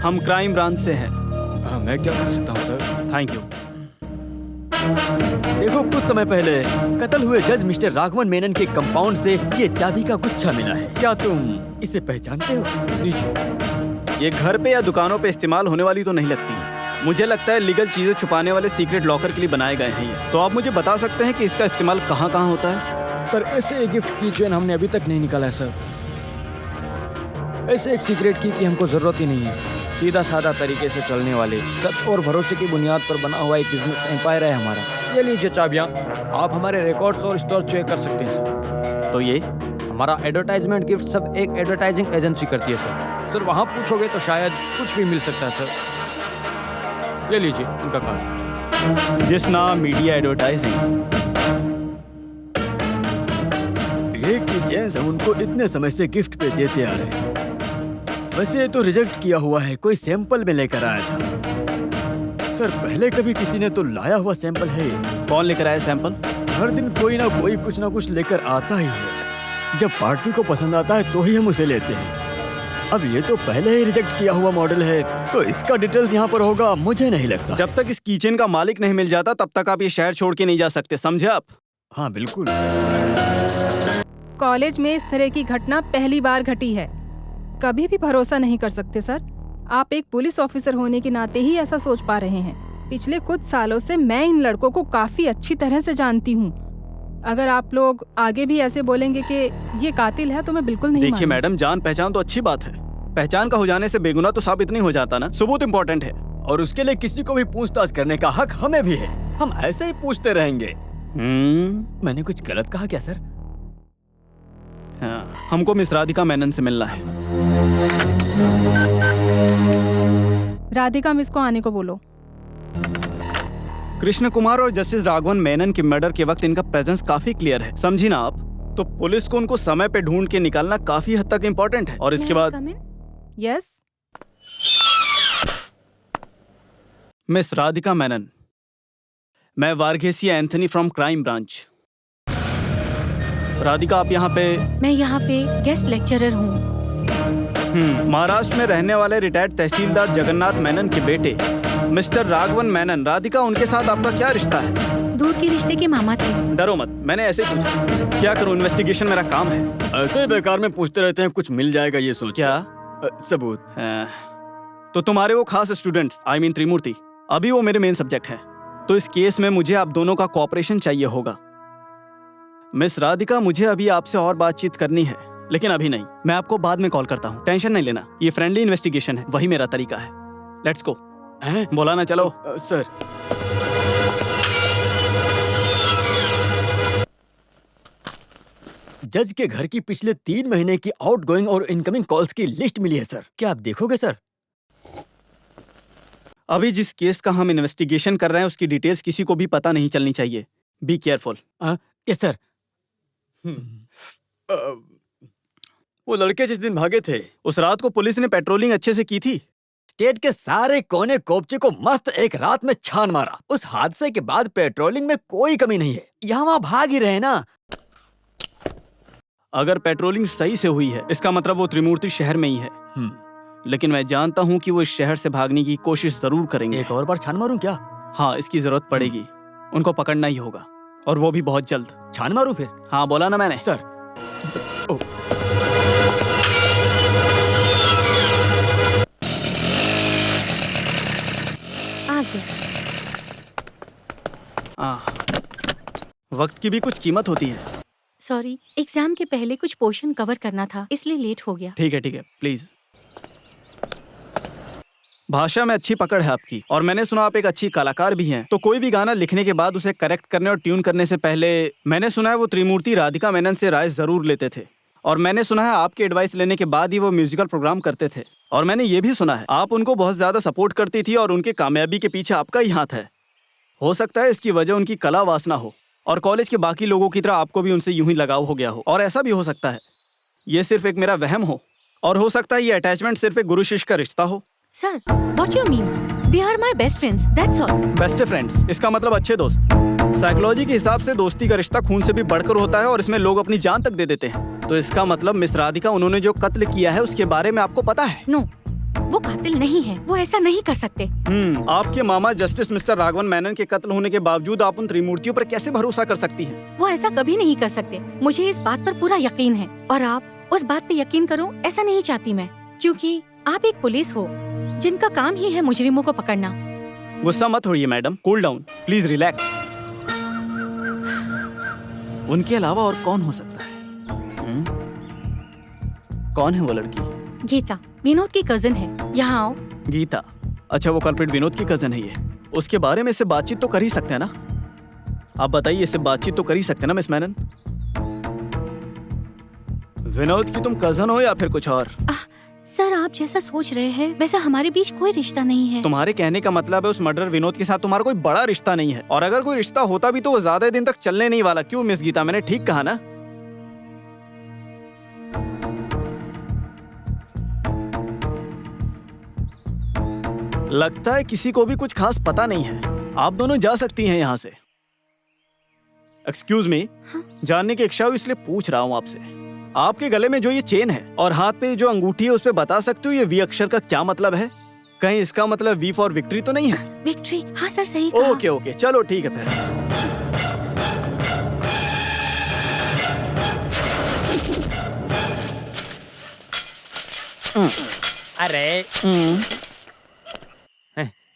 हम crime branch से हैं। मैं क्या कर सकता हूँ सर? Thank you. देखो, कुछ समय पहले कत्ल हुए जज मिस्टर राघवन मेनन के कंपाउंड से ये चाबी का गुच्छा मिला है। क्या तुम इसे पहचानते हो? ये घर पे या दुकानों पे इस्तेमाल होने वाली तो नहीं लगती। मुझे लगता है लीगल चीजें छुपाने वाले सीक्रेट लॉकर के लिए बनाए गए हैं ये। तो आप मुझे बता सकते हैं कि इसका इस्तेमाल कहाँ कहाँ होता है? सर, ऐसे एक गिफ्ट की चेन हमने अभी तक नहीं निकाला है सर। ऐसे एक सीक्रेट की हमको जरूरत ही नहीं है। सीधा साधा तरीके से चलने वाले, सच और भरोसे की बुनियाद पर बना हुआ एक बिजनेस एम्पायर है हमारा। ये लीजिए चाबियाँ, आप हमारे रिकॉर्ड्स और स्टोर चेक कर सकते हैं सर। तो ये हमारा एडवर्टाइजमेंट गिफ्ट सब एक एडवर्टाइजिंग एजेंसी करती है सर। वहाँ पूछोगे तो शायद कुछ भी मिल सकता है सर। ये लीजिए उनका कार्ड। जिस नाम मीडिया एडवर्टाइजिंग। ये की चेन्स हम उनको इतने समय से गिफ्ट पे देते आ रहे हैं। वैसे ये तो रिजेक्ट किया हुआ है, कोई सैंपल में लेकर आया था। सर, पहले कभी किसी ने तो लाया हुआ सैंपल है। कौन लेकर आया सैंपल? हर दिन कोई ना कोई कुछ ना कुछ लेकर आता ही है। जब पार्टी को पसंद आता है तो ही हम उसे लेते हैं। अब ये तो पहले ही रिजेक्ट किया हुआ मॉडल है, तो इसका डिटेल्स यहाँ पर होगा मुझे नहीं लगता। जब तक इस किचन का मालिक नहीं मिल जाता तब तक आप ये शहर छोड़ के नहीं जा सकते, समझे आप? हाँ बिल्कुल। कॉलेज में इस तरह की घटना पहली बार घटी है। कभी भी भरोसा नहीं कर सकते सर। आप एक पुलिस ऑफिसर होने के नाते ही ऐसा सोच पा रहे हैं। पिछले कुछ सालों से मैं इन लड़कों को काफी अच्छी तरह से जानती हूँ। अगर आप लोग आगे भी ऐसे बोलेंगे कि ये कातिल है तो मैं बिल्कुल नहीं। देखिए मैडम, जान पहचान तो अच्छी बात है। पहचान का हो जाने से बेगुनाह तो साबित नहीं हो जाता ना। सबूत इम्पोर्टेंट है और उसके लिए किसी को भी पूछताछ करने का हक हमें भी है। हम ऐसे ही पूछते रहेंगे। मैंने कुछ गलत कहा क्या सर? हाँ, हमको मिस राधिका मेनन से मिलना है। राधिका मिस को आने को बोलो। कृष्ण कुमार और जस्टिस राघवन मेनन के मर्डर के वक्त इनका प्रेजेंस काफी क्लियर है, समझी ना आप? तो पुलिस को उनको समय पे ढूंढ के निकालना काफी हद तक इम्पोर्टेंट है। और इसके बाद यस, मिस राधिका मेनन, मैं Varghese Anthony from crime branch. Radhika, आप यहाँ पे? मैं यहाँ पे गेस्ट लेक्चरर हूँ। महाराष्ट्र में रहने वाले रिटायर्ड तहसीलदार जगन्नाथ मेनन के बेटे मिस्टर राघवन मेनन। राधिका, उनके साथ आपका क्या रिश्ता है? दूर के रिश्ते के मामा थे। डरो मत, मैंने ऐसे ही पूछा। क्या करूं, इन्वेस्टिगेशन मेरा काम है। ऐसे बेकार में पूछते रहते हैं, कुछ मिल जाएगा ये सोच। क्या सबूत? तो तुम्हारे वो खास स्टूडेंट्स, आई मीन त्रिमूर्ति, अभी वो मेरे मेन सब्जेक्ट हैं। तो इस केस में मुझे आप दोनों का कोऑपरेशन चाहिए होगा। मिस राधिका, मुझे अभी आपसे और बातचीत करनी है, लेकिन अभी नहीं। मैं आपको बाद में कॉल करता हूँ, टेंशन नहीं लेना। ये फ्रेंडली इन्वेस्टिगेशन है, वही मेरा तरीका है। Let's go. बोला ना, चलो। सर, जज के घर की पिछले 3 महीने की आउटगोइंग और इनकमिंग कॉल्स की लिस्ट मिली है सर। क्या आप देखोगे सर? अभी जिस केस का हम इन्वेस्टिगेशन कर रहे हैं उसकी डिटेल्स किसी को भी पता नहीं चलनी चाहिए। Be careful. Yes sir. वो लड़के जिस दिन भागे थे, उस रात को पुलिस ने पेट्रोलिंग अच्छे से की थी। स्टेट के सारे कोने कोपचे को मस्त एक रात में छान मारा। उस हादसे के बाद पेट्रोलिंग में कोई कमी नहीं है। यहाँ वहाँ भाग ही रहे ना। अगर पेट्रोलिंग सही से हुई है इसका मतलब वो त्रिमूर्ति शहर में ही है। लेकिन मैं जानता हूँ कि वो इस शहर से भागने की कोशिश जरूर करेंगे। एक और बार छान मारूं क्या? हाँ, इसकी जरूरत पड़ेगी। उनको पकड़ना ही होगा, और वो भी बहुत जल्द। छान मारूं फिर? हाँ, बोला ना मैंने। सर, वक्त की भी कुछ कीमत होती है। सॉरी, एग्जाम के पहले कुछ पोर्शन कवर करना था, इसलिए लेट हो गया। ठीक है, प्लीज। भाषा में अच्छी पकड़ है आपकी, और मैंने सुना आप एक अच्छी कलाकार भी हैं। तो कोई भी गाना लिखने के बाद उसे करेक्ट करने और ट्यून करने से पहले मैंने सुना है वो त्रिमूर्ति राधिका मेनन से राय जरूर लेते थे। और मैंने सुना है आपकी एडवाइस लेने के बाद ही वो म्यूजिकल प्रोग्राम करते थे। और मैंने ये भी सुना है आप उनको बहुत ज्यादा सपोर्ट करती थी और उनकी कामयाबी के पीछे आपका ही हाथ है। हो सकता है इसकी वजह उनकी कला वासना हो, और कॉलेज के बाकी लोगों की तरह आपको भी उनसे यूं ही लगाव हो गया हो। और ऐसा भी हो सकता है ये सिर्फ एक मेरा वहम हो, और हो सकता है ये अटैचमेंट सिर्फ एक गुरु शिष्य का रिश्ता हो। Sir, what you mean? They are my best friends, that's all. Best friends, इसका मतलब अच्छे दोस्त। साइकोलॉजी के हिसाब से दोस्ती का रिश्ता खून से भी बढ़कर होता है, और इसमें लोग अपनी जान तक दे देते हैं। तो इसका मतलब मिस राधिका, उन्होंने जो कत्ल किया है उसके बारे में आपको पता है? नो, वो कातिल नहीं है, वो ऐसा नहीं कर सकते। आपके मामा जस्टिस मिस्टर राघवन मेनन के कत्ल होने के बावजूद आप उन त्रिमूर्तियों पर कैसे भरोसा कर सकती हैं? वो ऐसा कभी नहीं कर सकते, मुझे इस बात पर पूरा यकीन है। और आप उस बात पे यकीन करो ऐसा नहीं चाहती मैं, क्योंकि आप एक पुलिस हो जिनका काम ही है मुजरिमों को पकड़ना। गुस्सा मत होइए madam, cool down, please relax. उनके अलावा और कौन हो सकता है? कौन है वो लड़की? गीता, विनोद की कजिन है। यहाँ आओ। गीता? अच्छा, वो कल्प्रिट विनोद की कजन है ये। उसके बारे में इससे बातचीत तो कर ही सकते हैं ना? आप बताइए, इससे बातचीत तो कर ही सकते हैं ना मिस मेनन? विनोद की तुम कजन हो या फिर कुछ और? सर, आप जैसा सोच रहे हैं वैसा हमारे बीच कोई रिश्ता नहीं है। तुम्हारे कहने का मतलब है उस मर्डर विनोद के साथ तुम्हारा कोई बड़ा रिश्ता नहीं है, और अगर कोई रिश्ता होता भी तो वो ज्यादा दिन तक चलने नहीं वाला। क्यों मिस गीता, मैंने ठीक कहा ना? लगता है किसी को भी कुछ खास पता नहीं है। आप दोनों जा सकती हैं यहाँ से। एक्सक्यूज मी, जानने की इच्छा हुई इसलिए पूछ रहा हूँ आपसे। आपके गले में जो ये चेन है और हाथ पे जो अंगूठी है, उस पे बता सकते हो ये वी अक्षर का क्या मतलब है? कहीं इसका मतलब वी फॉर विक्ट्री तो नहीं है? विक्ट्री? हाँ सर, सही कहा। ओके ओके, चलो ठीक है फिर। अरे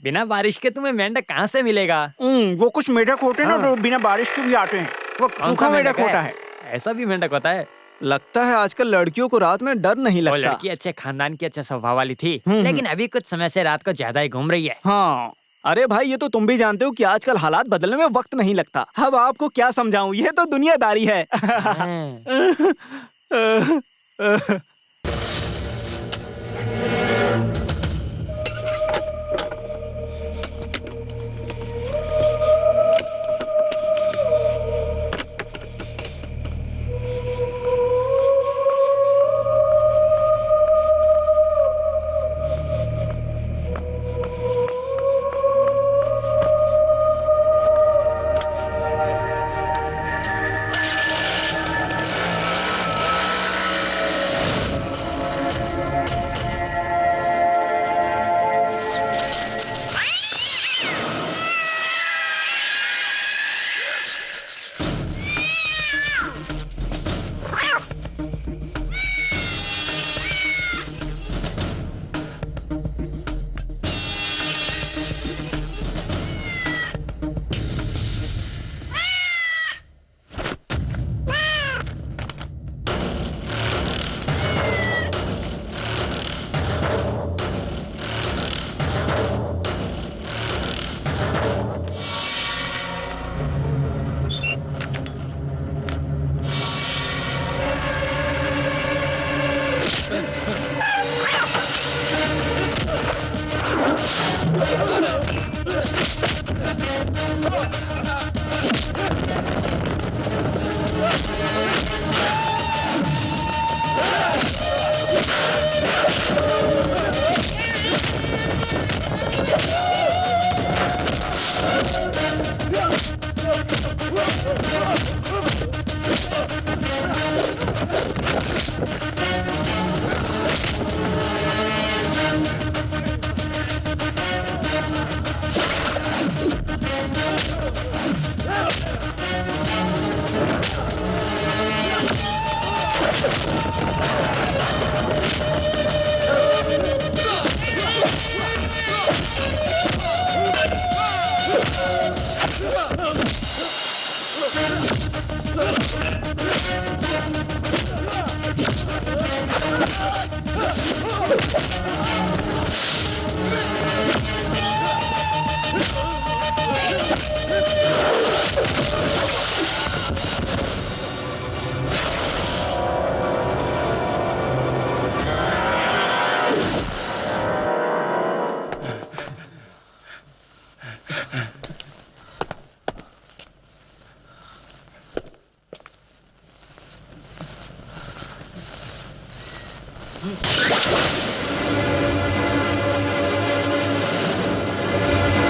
बिना बारिश के तुम्हें मेंढक कहाँ से मिलेगा? वो कुछ मेंढक होते हैं ना, जो बिना बारिश के भी आते हैं। वो कौन सा मेंढक होता है? ऐसा भी मेंढक होता है? लगता है आजकल लड़कियों को रात में डर नहीं वो लगता। लड़की अच्छे खानदान की, अच्छे स्वभाव वाली थी, लेकिन अभी कुछ समय से रात को ज्यादा ही घूम रही है। हाँ, अरे भाई ये तो तुम भी जानते हो कि आजकल हालात बदलने में वक्त नहीं लगता। अब आपको क्या समझाऊं, ये तो दुनियादारी है।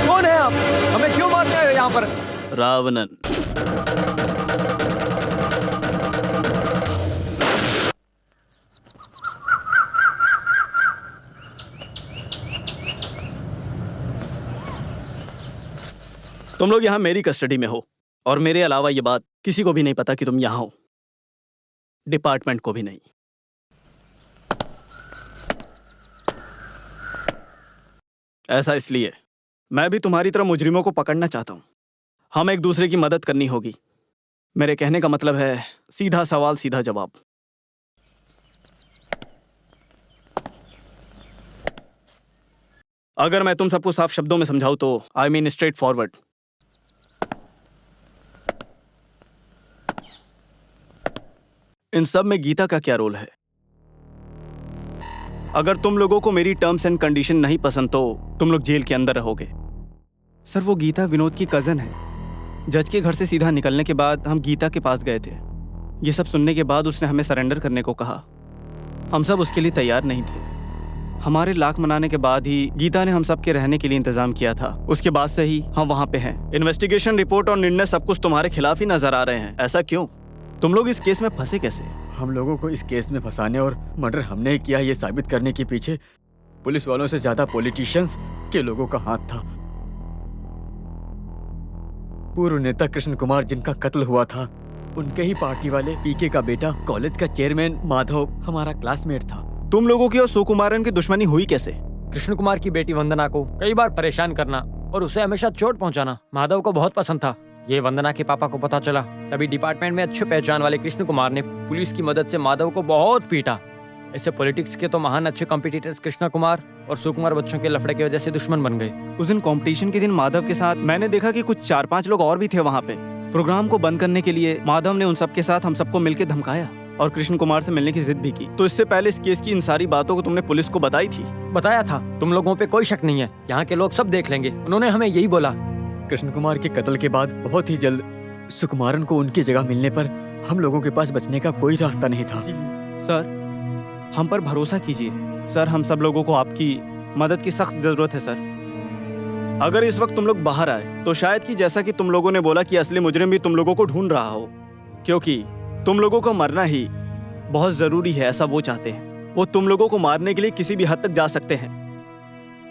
कौन है आप? हमें क्यों मारते हैं यहाँ पर? रावणन। तुम लोग यहाँ मेरी कस्टडी में हो और मेरे अलावा ये बात किसी को भी नहीं पता कि तुम यहाँ हो, डिपार्टमेंट को भी नहीं। ऐसा इसलिए मैं भी तुम्हारी तरह मुजरिमों को पकड़ना चाहता हूं। हम एक दूसरे की मदद करनी होगी। मेरे कहने का मतलब है सीधा सवाल सीधा जवाब। अगर मैं तुम सबको साफ शब्दों में समझाऊं तो आई मीन स्ट्रेट फॉरवर्ड, इन सब में गीता का क्या रोल है? अगर तुम लोगों को मेरी टर्म्स एंड कंडीशन नहीं पसंद तो तुम लोग जेल के अंदर रहोगे। सर, वो गीता विनोद की कजन है। जज के घर से सीधा निकलने के बाद हम गीता के पास गए थे। ये सब सुनने के बाद उसने हमें सरेंडर करने को कहा। हम सब उसके लिए तैयार नहीं थे। हमारे लाख मनाने के बाद ही गीता ने हम सब के रहने के लिए इंतजाम किया था। उसके बाद से ही हम वहाँ पे हैं। इन्वेस्टिगेशन रिपोर्ट और निर्णय सब कुछ तुम्हारे खिलाफ ही नजर आ रहे हैं। ऐसा क्यों? तुम लोग इस केस में फंसे कैसे? हम लोगों को इस केस में फंसाने और मर्डर हमने ही किया ये साबित करने के पीछे पुलिस वालों से ज्यादा पॉलिटिशियंस के लोगों का हाथ था। पूर्व नेता कृष्ण कुमार जिनका कत्ल हुआ था, उनके ही पार्टी वाले पीके का बेटा कॉलेज का चेयरमैन माधव हमारा क्लासमेट था। तुम लोगों की और सुकुमारन की दुश्मनी हुई कैसे? कृष्ण कुमार की बेटी वंदना को कई बार परेशान करना और उसे हमेशा चोट पहुंचाना माधव को बहुत पसंद था। ये वंदना के पापा को पता चला, तभी डिपार्टमेंट में अच्छे पहचान वाले कृष्ण कुमार ने पुलिस की मदद से माधव को बहुत पीटा। ऐसे पॉलिटिक्स के तो महान अच्छे कॉम्पिटिटर्स कृष्ण कुमार और सुकुमार बच्चों के लफड़े की वजह से दुश्मन बन गए। उस दिन कंपटीशन के दिन माधव के साथ मैंने देखा कि कुछ 4-5 लोग और भी थे वहाँ पे। प्रोग्राम को बंद करने के लिए माधव ने उन सब के साथ हम सबको मिलकर धमकाया और कृष्ण कुमार से मिलने की जिद भी की। तो इससे पहले इस केस की इन सारी बातों को तुमने पुलिस को बताई थी? बताया था। तुम लोगों पे कोई शक नहीं है, यहाँ के लोग सब देख लेंगे। उन्होंने हमें यही बोला। कृष्ण कुमार के कत्ल के बाद बहुत ही जल्द सुकुमारन को उनकी जगह मिलने पर हम लोगों के पास बचने का कोई रास्ता नहीं था। सर, हम पर भरोसा कीजिए। सर, हम सब लोगों को आपकी मदद की सख्त जरूरत है सर। अगर इस वक्त तुम लोग बाहर आए तो शायद कि जैसा कि तुम लोगों ने बोला कि असली मुजरिम भी तुम लोगों को ढूंढ रहा हो, क्योंकि तुम लोगों को मरना ही बहुत जरूरी है, ऐसा वो चाहते हैं। वो तुम लोगों को मारने के लिए किसी भी हद तक जा सकते हैं।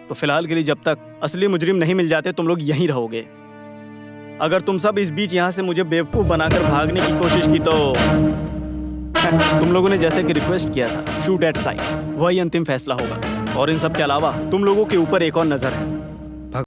तो फिलहाल के लिए जब तक असली मुजरिम नहीं मिल जाते तुम लोग यहीं रहोगे। अगर तुम सब इस बीच यहाँ से मुझे बेवकूफ बनाकर भागने की कोशिश की तो तुम लोगों ने जैसे कि रिक्वेस्ट किया था, शूट एट साइट, वही अंतिम फैसला होगा। और इन सब के अलावा तुम लोगों के ऊपर एक और नजर है।